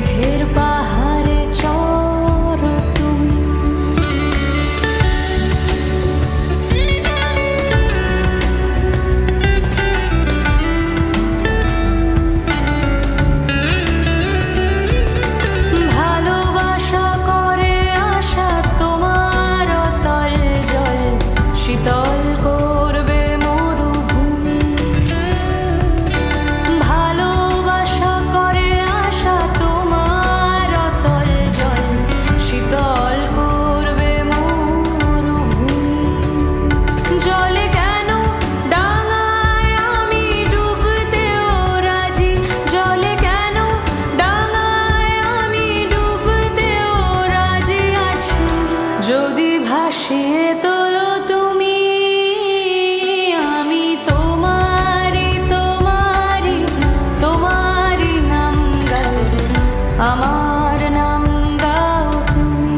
মেঘের পাহাড়ে চড়ো তুমি। ভালোবাসা করে আশা তোমার অতল জল শীতল করবে মরুভূমি। ভালোবাসা করে আশা তোমার অতল জল শীতল করবে মরুভূমি। জলে কেন ডাঙায় আমি ডুবতেও রাজি, জলে কেন ডাঙায় আমি ডুবতেও রাজি আছি। যদি ভাসিয়ে তোলো তুমি, আমি তোমারি তোমারি তোমারি নাম গাই, আমার নাম গাও তুমি।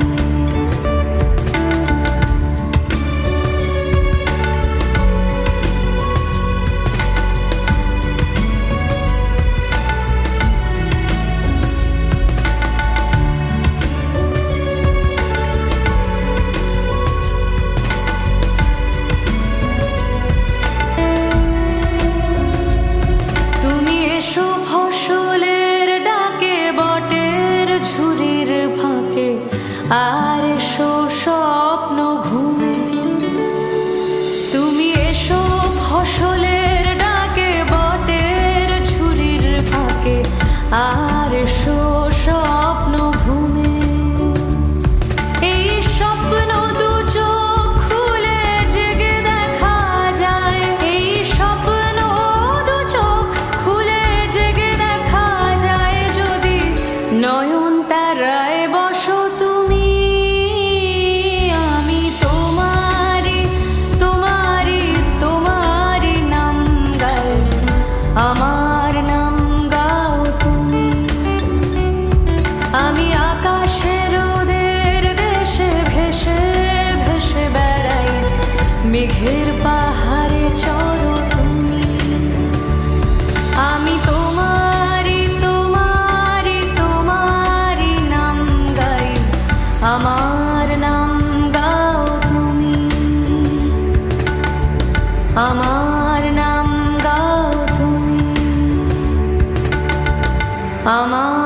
তুমি এসো ফসলের ডাকে বটের ঝুড়ির ফাঁকে, আর এসো স্বপ্ন ঘুমে। তুমি এসো ফসলের ডাকে বটের ঝুড়ির ফাঁকে, আর এসো স্বপ্ন ঘুমে। এই স্বপ্ন দু চোখ খুলে জেগে দেখা যায়, এই স্বপ্ন দু চোখ খুলে জেগে দেখা যায়। যদি নয়ন তারায় বসো তুমি, আমি তোমারি তোমারি তোমারি নাম গাই, আমার নাম গাও তুমি। আমি আকাশের রোদের দেশে ভেসে ভেসে বেড়াই, মেঘের পাহাড়ে চড়ো তুমি। আমি তোমারি তোমারি তোমারি নাম গাই, আমার নাম গাও তুমি, আমার নাম গাও তুমি, আমার